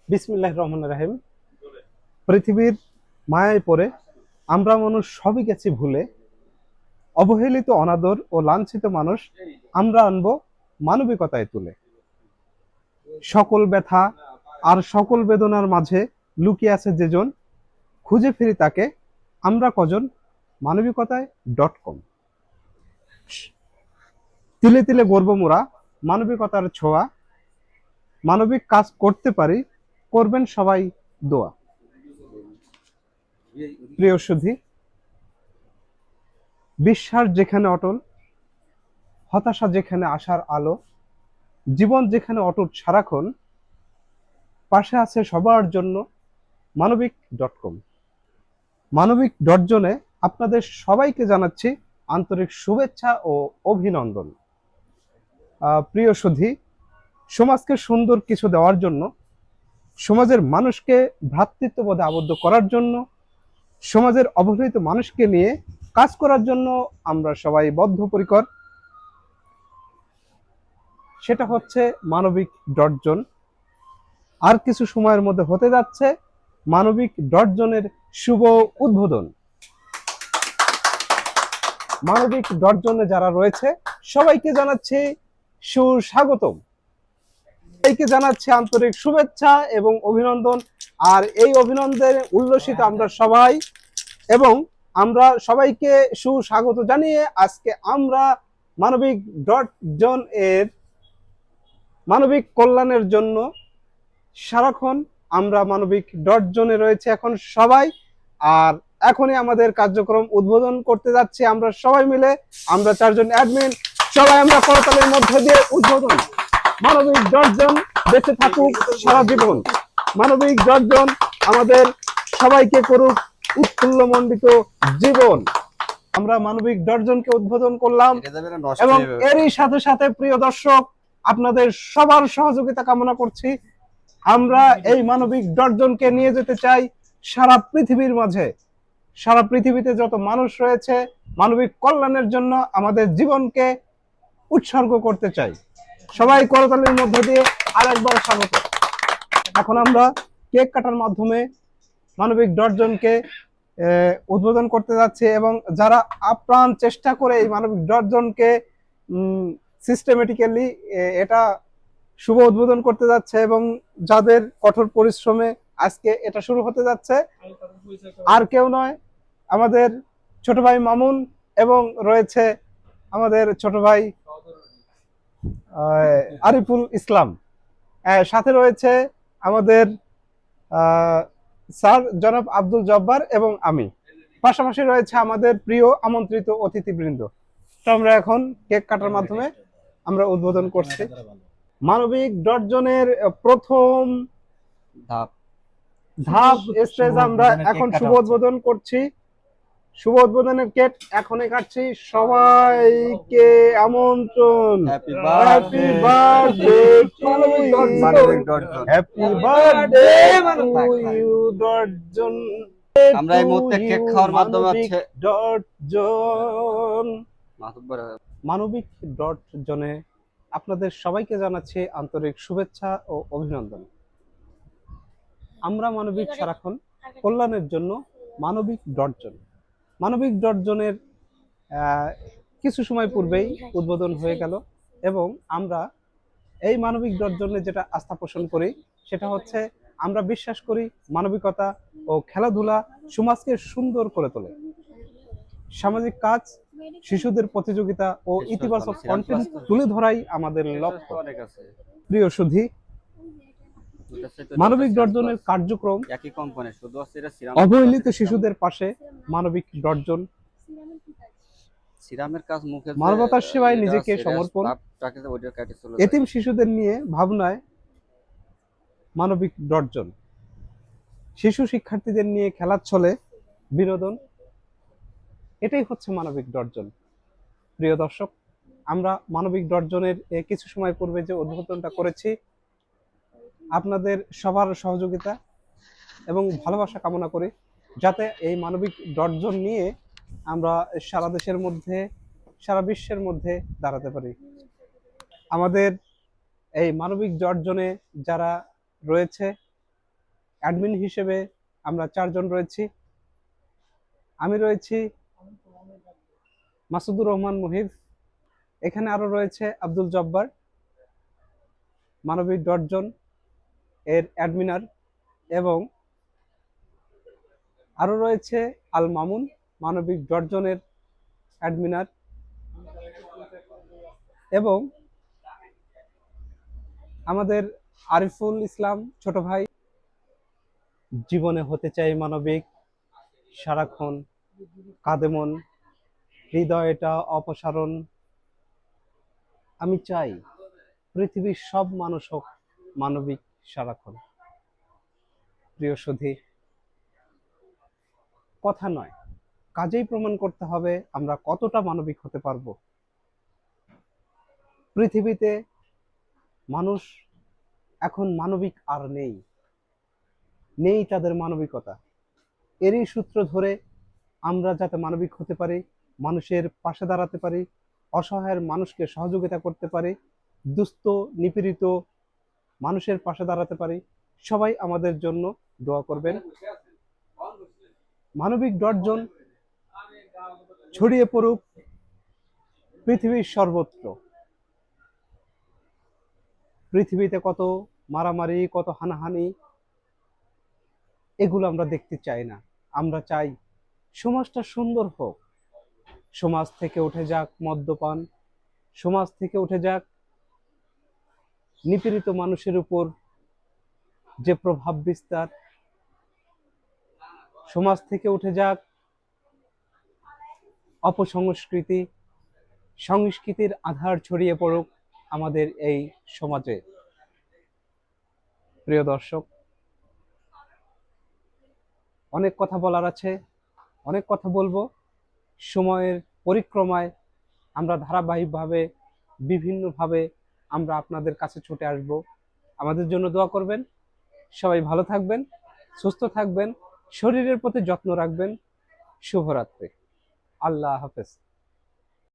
বিসমিল্লাহির রহমানির রহিম। পৃথিবীর মায়ায় পড়ে আমরা মানুষ সবই গেছি ভুলে, অবহেলিত, অনাদর ও লাঞ্ছিত মানুষ আমরা আনবো মানবিকতায় তুলে। সকল ব্যথা আর সকল বেদনার মাঝে লুকিয়ে আছে যেজন, খুঁজে ফিরি তাকে আমরা কজন। মানবিকতায়.com। তিলে তিলে গর্ব মোরা, মানবিকতার ছোঁয়া, মানবিক কাজ করতে পারি, করবেন সবাই দোয়া। প্রিয় সুধী, বিশ্বাস যেখানে অটল, হতাশা যেখানে আশার আলো, জীবন যেখানে অটুট সারাক্ষণ, পাশে আছে সবার জন্য মানবিক.com। মানবিক.জনে আপনাদের সবাইকে জানাচ্ছি আন্তরিক শুভেচ্ছা ও অভিনন্দন। প্রিয় সুধী, সমাজকে সুন্দর কিছু দেওয়ার জন্য, সমাজের মানুষকে ভ্রাতৃত্ববোধে আবদ্ধ করার জন্য, সমাজের অবহেলিত মানুষকে নিয়ে কাজ করার জন্য আমরা সবাই বদ্ধপরিকর। সেটা হচ্ছে মানবিক.জন। আর কিছু সময়ের মধ্যে হতে যাচ্ছে মানবিক.জনের শুভ উদ্বোধন। মানবিক.জনে যারা রয়েছে সবাইকে জানাচ্ছি সুস্বাগতম, সবাইকে জানাচ্ছি আন্তরিক শুভেচ্ছা এবং অভিনন্দন। আর এই অভিনন্দনে উল্লসিত আমরা সবাই, এবং আমরা সবাইকে সুস্বাগত জানিয়ে আজকে আমরা মানবিক.জন এর মানবিক কল্যাণের জন্য সারাক্ষণ আমরা মানবিক.জনে রয়েছে এখন সবাই। আর এখনই আমাদের কার্যক্রম উদ্বোধন করতে যাচ্ছি আমরা সবাই মিলে, আমরা 4 জন অ্যাডমিন সবাই আমরা করতালের মধ্যে দিয়ে উদ্বোধন। মানবিক.জন বেঁচে থাকুক সারা জীবন, মানবিক.জন আমাদের সবাইকে করুক উৎফুল্লমণ্ডিত জীবন। আমরা মানবিক.জনকে উদ্বোধন করলাম এবং এরই সাথে সাথে প্রিয় দর্শক, আপনাদের সবার সহযোগিতা কামনা করছি। আমরা এই মানবিক.জনকে নিয়ে যেতে চাই সারা পৃথিবীর মাঝে। সারা পৃথিবীতে যত মানুষ রয়েছে মানবিক কল্যাণের জন্য আমাদের জীবনকে উৎসর্গ করতে চাই। সবাই করতালির মধ্য দিয়ে আরেকবার স্বাগত। এখন আমরা কেক কাটার মাধ্যমে মানবিক.জনকে উদ্বোধন করতে যাচ্ছে, এবং যারা আপ্রাণ চেষ্টা করে এই মানবিক.জনকে সিস্টেমেটিক্যালি এটা শুভ উদ্বোধন করতে যাচ্ছে, এবং যাদের কঠোর পরিশ্রমে আজকে এটা শুরু হতে যাচ্ছে, আর কেউ নয় আমাদের ছোট ভাই মামুন, এবং রয়েছে আমাদের ছোট ভাই আরিফুল ইসলাম, সাথে রয়েছে আমাদের স্যার জনাব আব্দুল জব্বার এবং আমি, পাশাপাশি রয়েছে আমাদের প্রিয় আমন্ত্রিত অতিথিবৃন্দ। তো আমরা এখন কেক কাটার মাধ্যমে আমরা উদ্বোধন করছি মানবিক.জনের প্রথম ধাপ স্টেজ। আমরা এখন শুভ উদ্বোধন করছি, শুভ উদ্বোধনের কেক এখনই কাটছি। সবাইকে আমন্ত্রণ। Happy birthday to you John. আমরা এই মুহূর্তে কেক খাওয়ার মাধ্যমে আছে মানবিক.জনে আপনাদের সবাইকে জানাচ্ছি আন্তরিক শুভেচ্ছা ও অভিনন্দন। আমরা মানবিক সারাক্ষণ কল্যাণের জন্য মানবিক.জন। মানবিক.জনের কিছু সময় পূর্বেই উদ্বোধন হয়ে গেল, এবং আমরা এই মানবিক.জনে যেটা আস্থা পোষণ করি সেটা হচ্ছে আমরা বিশ্বাস করি মানবিকতা ও খেলাধুলা সমাজকে সুন্দর করে তোলে। সামাজিক কাজ, শিশুদের প্রতিযোগিতা ও ইতিবাচক কন্টেন্ট তুলে ধরাই আমাদের লক্ষ্য। প্রিয় সুধী, মানবিক.জনের কার্যক্রম অবহেলিত শিশুদের পাশে। মানবিক.জন মানবতার সেবায় নিজেকে সমর্পণ, এতিম শিশুদের নিয়ে ভাবনায় মানবিক.জন, শিশু শিক্ষার্থীদের নিয়ে খেলার ছলে বিনোদন, এটাই হচ্ছে মানবিক.জন। প্রিয় দর্শক, আমরা মানবিক.জনের কিছু সময় পূর্বে যে উদ্বোধনটা করেছি, আপনাদের সবার সহযোগিতা এবং ভালোবাসা কামনা করি, যাতে এই মানবিক.জন নিয়ে আমরা সারা দেশের মধ্যে, সারা বিশ্বের মধ্যে দাঁড়াতে পারি। আমাদের এই মানবিক.জনে যারা রয়েছে। অ্যাডমিন হিসেবে আমরা 4 জন রয়েছি। আমি রয়েছি মাসুদুর রহমান মুহিব, এখানে আরো রয়েছে আব্দুল জব্বার, মানবিক ডটজন এর অ্যাডমিনার, এবং আরো রয়েছে আল মামুন, মানবিক ডটজনের অ্যাডমিনার, এবং আমাদের আরিফুল ইসলাম ছোট ভাই। জীবনে হতে চাই মানবিক, সারাক্ষণ কাঁদে মন, হৃদয়টা অপসারণ। আমি চাই পৃথিবীর সব মানুষ হোক মানবিক সারাক্ষণ। প্রিয় সুধী, কথা নয়, কাজেই প্রমাণ করতে হবে আমরা কতটা মানবিক হতে পারবো। পৃথিবীতে মানুষ এখন মানবিক আর নেই, নেই তাদের মানবিকতা। এরই সূত্র ধরে আমরা যাতে মানবিক হতে পারি, মানুষের পাশে দাঁড়াতে পারি, অসহায়ের মানুষকে সহযোগিতা করতে পারি, দুস্থ নিপীড়িত মানুষের পাশে দাঁড়াতে পারি, সবাই আমাদের জন্য দোয়া করবেন। মানবিক ডটজন ছড়িয়ে পড়ুক পৃথিবীর সর্বত্র। পৃথিবীতে কত মারামারি, কত হানাহানি, এগুলো আমরা দেখতে চাই না। আমরা চাই সমাজটা সুন্দর হোক। সমাজ থেকে উঠে যাক মদ্যপান, সমাজ থেকে উঠে যাক নিপীড়িত মানুষের উপর যে প্রভাব বিস্তার, সমাজ থেকে উঠে যাক অপসংস্কৃতি, সংস্কৃতির আধার ছড়িয়ে পড়ুক আমাদের এই সমাজে। প্রিয় দর্শক, অনেক কথা বলার আছে, অনেক কথা বলবো। সময়ের পরিক্রমায় আমরা ধারাবাহিকভাবে বিভিন্নভাবে আমরা আপনাদের কাছে ছুটে আসব। আমাদের জন্য দোয়া করবেন। সবাই ভালো থাকবেন, সুস্থ থাকবেন, শরীরের প্রতি যত্ন রাখবেন। শুভরাত্রি। আল্লাহ হাফেজ।